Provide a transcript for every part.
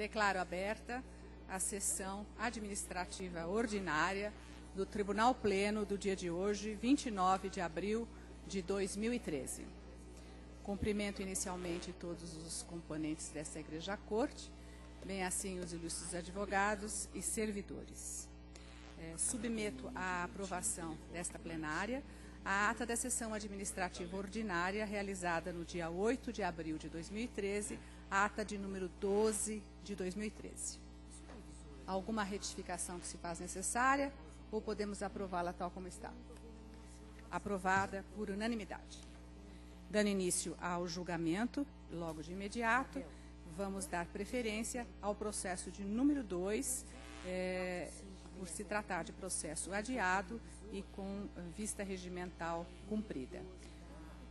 Declaro aberta a sessão administrativa ordinária do Tribunal Pleno do dia de hoje, 29 de abril de 2013. Cumprimento inicialmente todos os componentes desta Igreja Corte, bem assim os ilustres advogados e servidores. Submeto à aprovação desta plenária a ata da sessão administrativa ordinária realizada no dia 8 de abril de 2013, ata de número 12 de 2013. Alguma retificação que se faz necessária ou podemos aprová-la tal como está? Aprovada por unanimidade. Dando início ao julgamento, logo de imediato, vamos dar preferência ao processo de número 2, por se tratar de processo adiado e com vista regimental cumprida.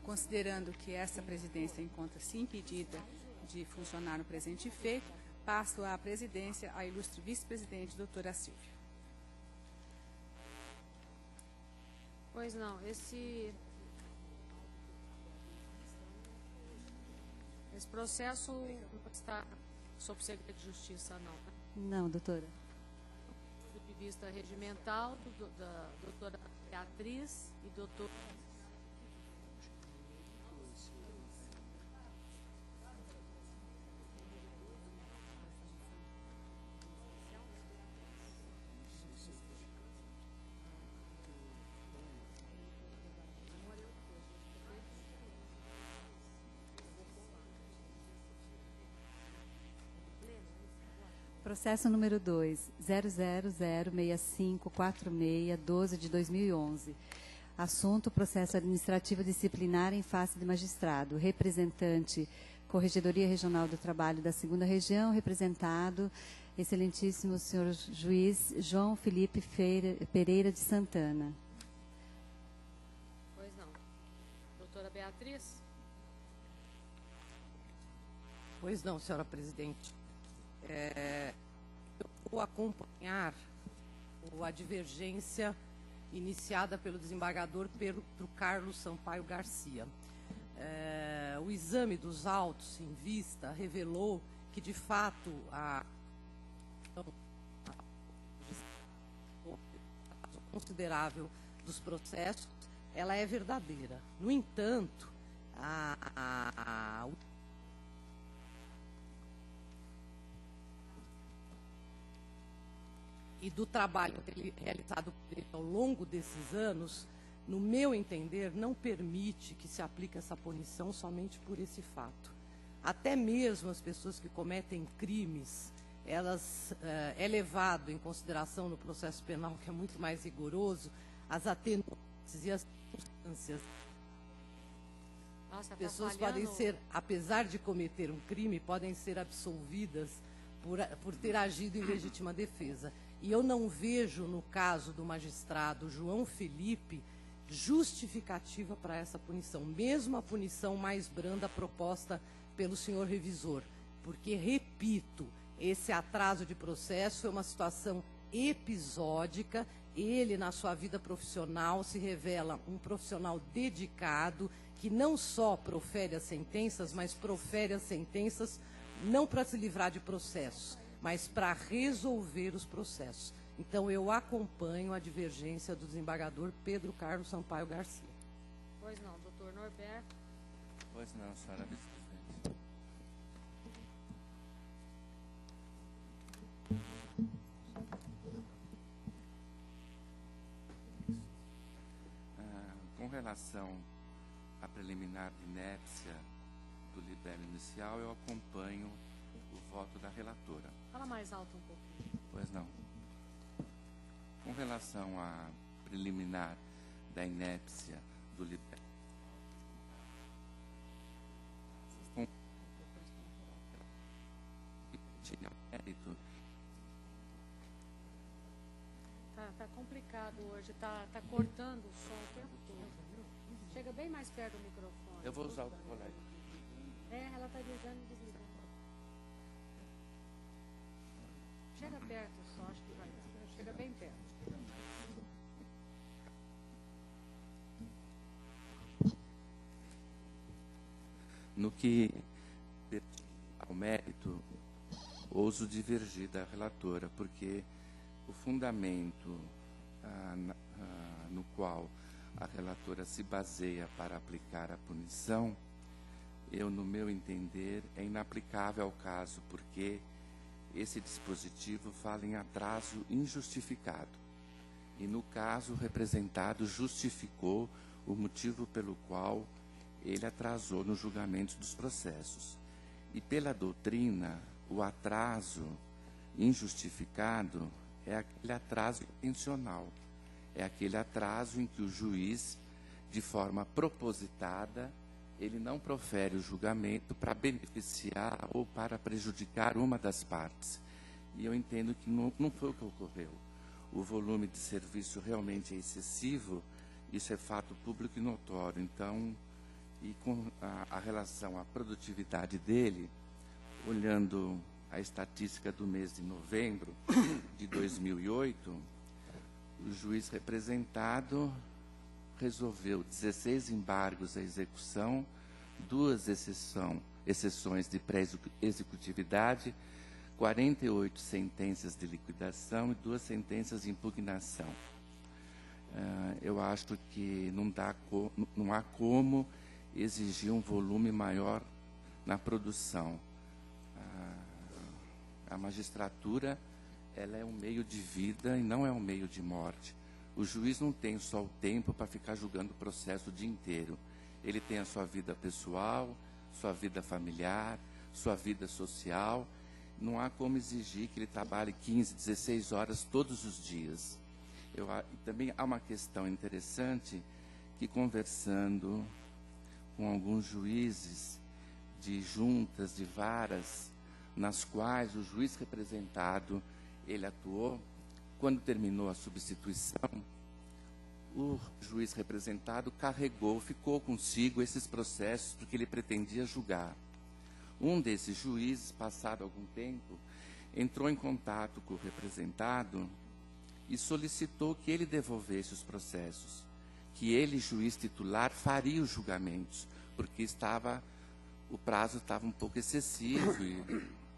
Considerando que essa presidência encontra-se impedida de funcionar no presente feito, passo a presidência à ilustre vice-presidente, doutora Silvia. Pois não, esse processo não está sob segredo de justiça, não, né? Não, doutora. Do de vista regimental, da doutora Beatriz e doutor... Processo número 2, 000654612 de 2011. Assunto: processo administrativo disciplinar em face de magistrado. Representante, Corregedoria Regional do Trabalho da 2ª Região, representado, excelentíssimo senhor juiz João Felipe Pereira de Santana. Pois não. Doutora Beatriz? Pois não, senhora presidente. Eu vou acompanhar a divergência iniciada pelo desembargador Pedro Carlos Sampaio Garcia. O exame dos autos em vista revelou que, de fato, a considerável dos processos, ela é verdadeira. No entanto, e do trabalho realizado por ele ao longo desses anos, no meu entender, não permite que se aplique essa punição somente por esse fato. Até mesmo as pessoas que cometem crimes, elas é levado em consideração no processo penal, que é muito mais rigoroso, as atenuantes e as circunstâncias. Nossa, As pessoas podem ser, apesar de cometer um crime, podem ser absolvidas por ter agido em legítima defesa. E eu não vejo, no caso do magistrado João Felipe, justificativa para essa punição, mesmo a punição mais branda proposta pelo senhor revisor. Porque, repito, esse atraso de processo é uma situação episódica. Ele, na sua vida profissional, se revela um profissional dedicado, que não só profere as sentenças, mas profere as sentenças não para se livrar de processos, mas para resolver os processos. Então, eu acompanho a divergência do desembargador Pedro Carlos Sampaio Garcia. Pois não, doutor Norberto. Pois não, senhora vice-presidente. Com relação à preliminar de inépcia do libelo inicial, eu acompanho o voto da relatora. Fala mais alto um pouquinho. Pois não. Com relação à preliminar da inépcia do libelo, tinha mérito. Tá complicado hoje, tá cortando o som o tempo todo. Chega bem mais perto do microfone. Eu vou usar o colega. Ela tá ligando e desligando. Chega perto só, acho que vai. Chega bem perto. No que ao mérito ouso divergir da relatora, porque o fundamento no qual a relatora se baseia para aplicar a punição, no meu entender, é inaplicável ao caso, porque esse dispositivo fala em atraso injustificado. E, no caso, o representado justificou o motivo pelo qual ele atrasou no julgamento dos processos. E, pela doutrina, o atraso injustificado é aquele atraso intencional. É aquele atraso em que o juiz, de forma propositada, ele não profere o julgamento para beneficiar ou para prejudicar uma das partes. E eu entendo que não foi o que ocorreu. O volume de serviço realmente é excessivo, isso é fato público e notório. Então, e com a relação à produtividade dele, olhando a estatística do mês de novembro de 2008, o juiz representado resolveu 16 embargos à execução, 2 exceções de pré-executividade, 48 sentenças de liquidação e 2 sentenças de impugnação. Eu acho que não há como exigir um volume maior na produção. A magistratura, ela é um meio de vida e não é um meio de morte. O juiz não tem só o tempo para ficar julgando o processo o dia inteiro. Ele tem a sua vida pessoal, sua vida familiar, sua vida social. Não há como exigir que ele trabalhe 15, 16 horas todos os dias. E também há uma questão interessante que, conversando com alguns juízes de juntas, de varas, nas quais o juiz representado ele atuou, quando terminou a substituição, o juiz representado ficou consigo esses processos porque ele pretendia julgar. Um desses juízes, passado algum tempo, entrou em contato com o representado e solicitou que ele devolvesse os processos, que ele, juiz titular, faria os julgamentos, porque o prazo estava um pouco excessivo e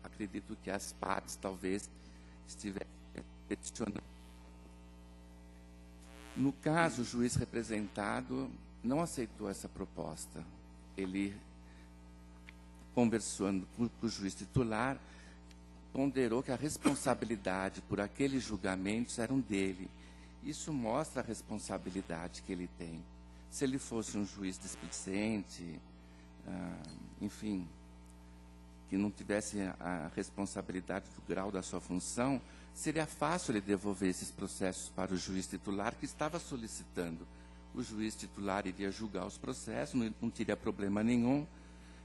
acredito que as partes talvez estivessem peticionando. No caso, o juiz representado não aceitou essa proposta. Ele, conversando com o juiz titular, ponderou que a responsabilidade por aqueles julgamentos eram dele. Isso mostra a responsabilidade que ele tem. Se ele fosse um juiz displicente, enfim, que não tivesse a responsabilidade do grau da sua função, seria fácil ele devolver esses processos para o juiz titular que estava solicitando. O juiz titular iria julgar os processos, não teria problema nenhum.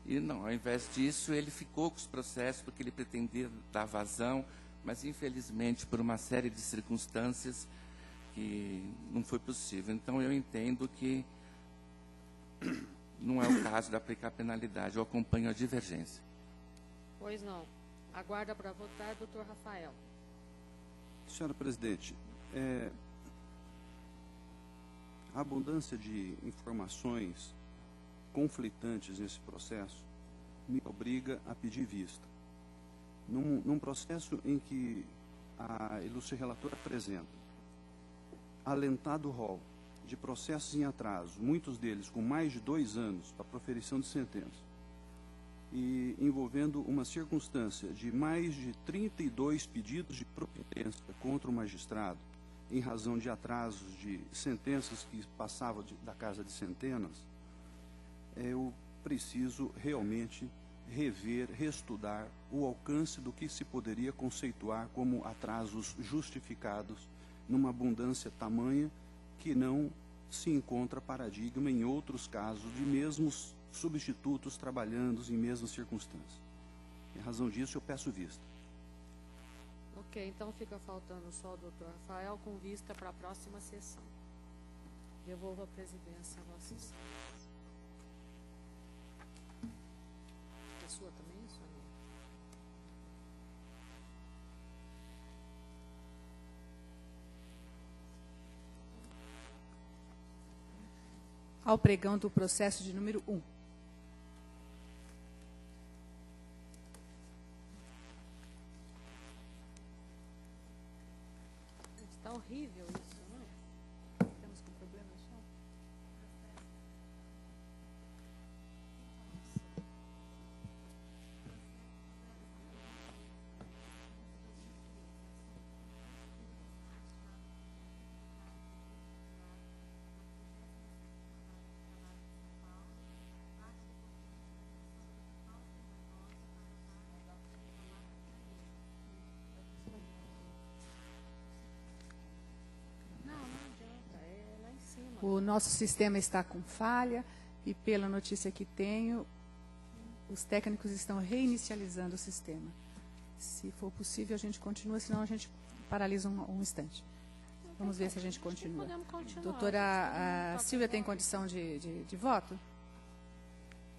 E não, ao invés disso, ele ficou com os processos porque ele pretendia dar vazão, mas infelizmente por uma série de circunstâncias que não foi possível. Então eu entendo que não é o caso de aplicar penalidade, eu acompanho a divergência. Pois não. Aguarda para votar, doutor Rafael. Senhora presidente, a abundância de informações conflitantes nesse processo me obriga a pedir vista. Num processo em que a ilustre relatora apresenta alentado rol de processos em atraso, muitos deles com mais de 2 anos para proferição de sentença, e envolvendo uma circunstância de mais de 32 pedidos de providência contra o magistrado, em razão de atrasos de sentenças que passavam da casa de centenas, eu preciso realmente rever, reestudar o alcance do que se poderia conceituar como atrasos justificados numa abundância tamanha que não se encontra paradigma em outros casos de mesmos substitutos trabalhando em mesmas circunstâncias. Em razão disso, eu peço vista. Ok, então fica faltando só o doutor Rafael com vista para a próxima sessão. Devolvo a presidência à Vossa Excelência. A sua também, senhor? Ao pregão do processo de número 1. horrível isso, não? Estamos com problema no som? Não, não adianta, é lá em cima. O nosso sistema está com falha e, pela notícia que tenho, os técnicos estão reinicializando o sistema. Se for possível, a gente continua, senão a gente paralisa um instante. Vamos ver se a gente continua. Podemos continuar. Doutora Toca Silvia a tem bola. condição de voto?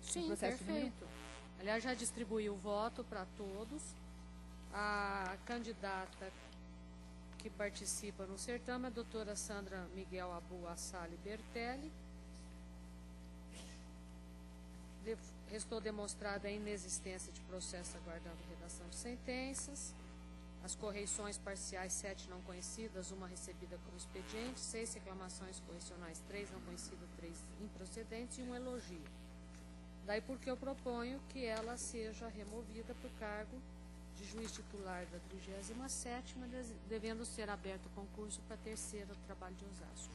Sim, processo de perfeito. Aliás, já distribuiu o voto para todos. A candidata que participa no certame é a doutora Sandra Miguel Abu Assali Bertelli. Restou demonstrada a inexistência de processo aguardando redação de sentenças. As correições parciais, 7 não conhecidas, 1 recebida como expediente, 6 reclamações correcionais, 3 não conhecidas, 3 improcedentes e 1 elogio. Daí porque eu proponho que ela seja removida para o cargo de juiz titular da 37ª, devendo ser aberto concurso para a terceira do trabalho de Osasco.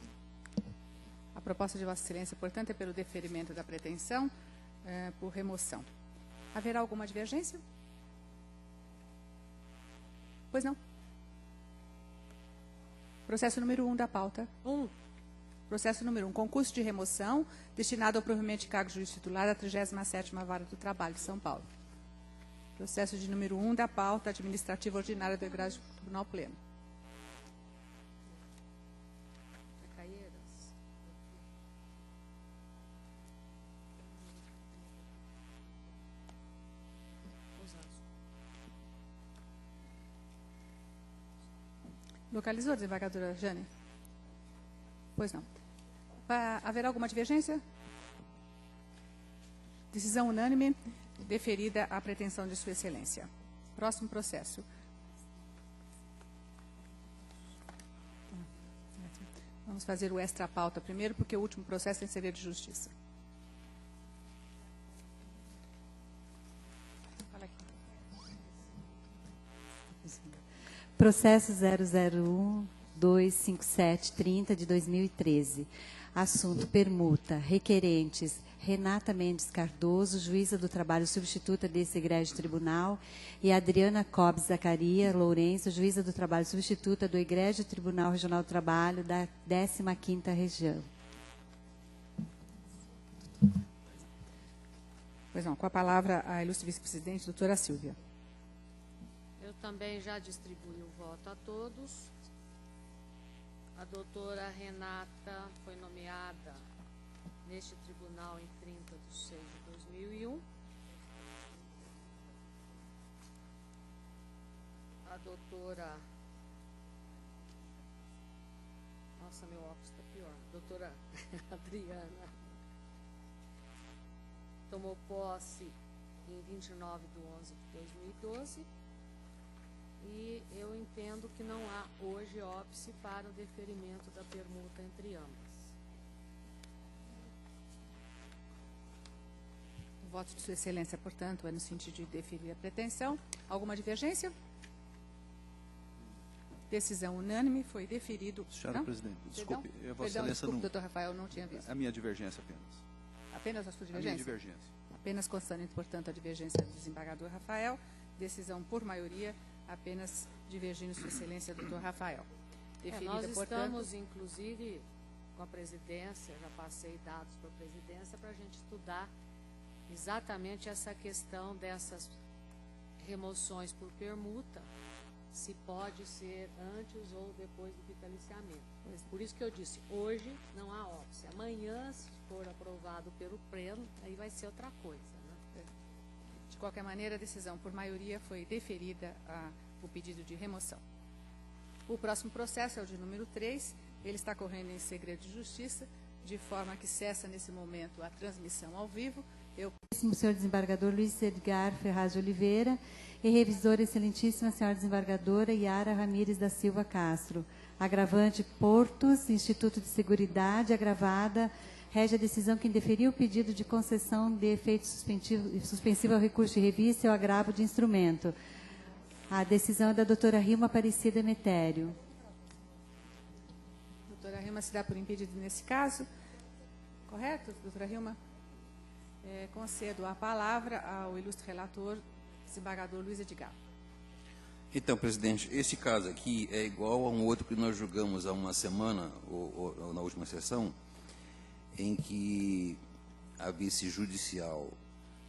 A proposta de Vossa Excelência, portanto, é pelo deferimento da pretensão por remoção. Haverá alguma divergência? Pois não. Processo número 1 da pauta. Processo número 1, concurso de remoção destinado ao provimento de cargo de juiz titular da 37ª Vara do Trabalho de São Paulo. Processo de número 1 da pauta administrativa ordinária do Egrégio Tribunal Pleno. Caieiras. Osasco. Localizou, desembargadora Jane? Pois não. Haverá alguma divergência? Decisão unânime, deferida à pretensão de Sua Excelência. Próximo processo. Vamos fazer o extra-pauta primeiro, porque o último processo tem segredo de justiça. Fala aqui. Processo 001-25730 de 2013. Assunto: permuta. Requerentes: Renata Mendes Cardoso, juíza do trabalho substituta desse egrégio tribunal, e Adriana Cobes Zacaria Lourenço, juíza do trabalho substituta do egrégio Tribunal Regional do Trabalho da 15ª Região. Pois não, com a palavra a ilustre vice-presidente, doutora Silvia. Eu também já distribuí o voto a todos. A doutora Renata foi nomeada neste tribunal em 30/6/2001. A doutora... Nossa, meu óculos está pior. A doutora Adriana tomou posse em 29/11/2012. E eu entendo que não há hoje óbice para o deferimento da permuta entre ambas. O voto de Sua Excelência, portanto, é no sentido de deferir a pretensão. Alguma divergência? Decisão unânime, foi deferido. Senhora Não? presidente, Perdão? desculpe, Vossa Perdão, Excelência desculpe, não... doutor Rafael, não tinha visto. A minha divergência apenas. Apenas a sua A minha divergência? divergência. Apenas constando, portanto, a divergência do desembargador Rafael. Decisão por maioria, apenas divergindo Sua Excelência, doutor Rafael. Deferida, Nós portanto, estamos, inclusive, com a presidência, já passei dados para a presidência, para a gente estudar exatamente essa questão dessas remoções por permuta, se pode ser antes ou depois do vitaliciamento. Por isso que eu disse, hoje não há óbice. Amanhã, se for aprovado pelo pleno, aí vai ser outra coisa, né? de qualquer maneira, a decisão por maioria foi deferida o pedido de remoção. O próximo processo é o de número 3. Ele está correndo em segredo de justiça, de forma que cessa nesse momento a transmissão ao vivo O senhor desembargador Luiz Edgar Ferraz de Oliveira e revisora excelentíssima senhora desembargadora Yara Ramires da Silva Castro. Agravante Portos, Instituto de Seguridade, agravada, rege a decisão que indeferiu o pedido de concessão de efeito suspensivo ao recurso de revista e ao agravo de instrumento. A decisão é da doutora Rilma Aparecida Emetério. Doutora Rilma se dá por impedida nesse caso. Correto, doutora Rilma? Concedo a palavra ao ilustre relator, desembargador Luiz Edgar. Então, presidente, este caso aqui é igual a um outro que nós julgamos há uma semana, ou na última sessão, em que a vice-judicial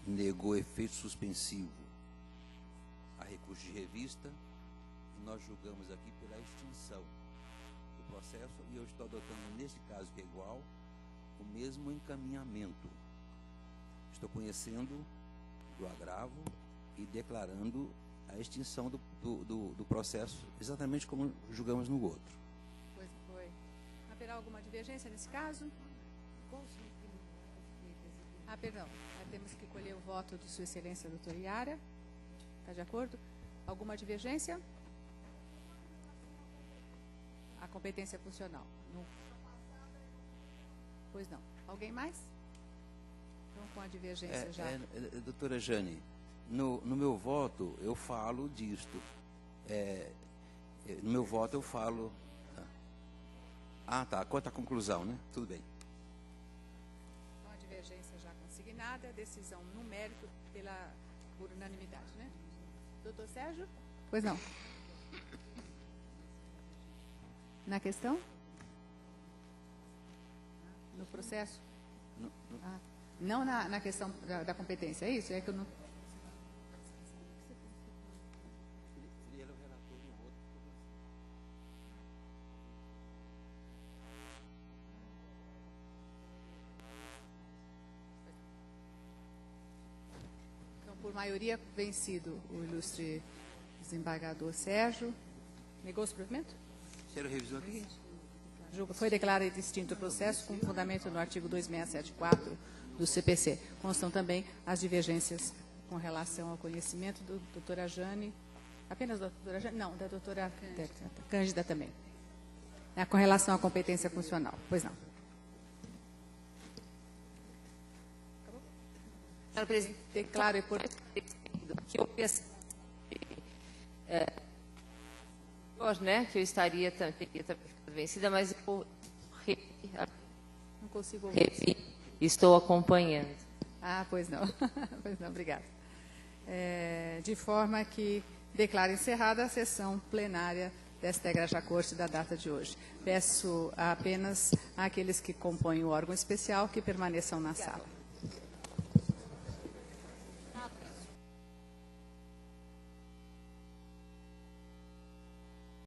negou efeito suspensivo a recurso de revista, e nós julgamos aqui pela extinção do processo, e eu estou adotando, neste caso que é igual, o mesmo encaminhamento. Estou conhecendo do agravo e declarando a extinção do processo, exatamente como julgamos no outro. Pois foi. Haverá alguma divergência nesse caso? Perdão. Temos que colher o voto de Sua Excelência, doutora Yara. Está de acordo? Alguma divergência? A competência funcional. Não. Pois não. Alguém mais? Então, com a divergência já. Doutora Jane, no meu voto eu falo disto. No meu voto eu falo... Tá. Quanto à conclusão, né? Tudo bem. Então, a divergência já consignada, decisão numérica por unanimidade, né? Doutor Sérgio? Pois não. Na questão? No processo? Não na questão da competência, é isso? É que eu não... Então, por maioria, vencido o ilustre desembargador Sérgio. Negou o provimento? Senhor revisor. Foi declarado extinto o processo com fundamento no artigo 2674 do CPC. Constam também as divergências com relação ao conhecimento do doutora Jane, apenas da doutora Jane? Não, da doutora Cândida também. Com relação à competência funcional. Pois não. Senhora presidente, declaro por... que eu pensei que eu teria ficado vencida, mas eu não consigo ouvir. Estou acompanhando. Pois não. Pois não, obrigada. De forma que declaro encerrada a sessão plenária desta Egregia Corte da data de hoje. Peço apenas àqueles que compõem o órgão especial que permaneçam na sala.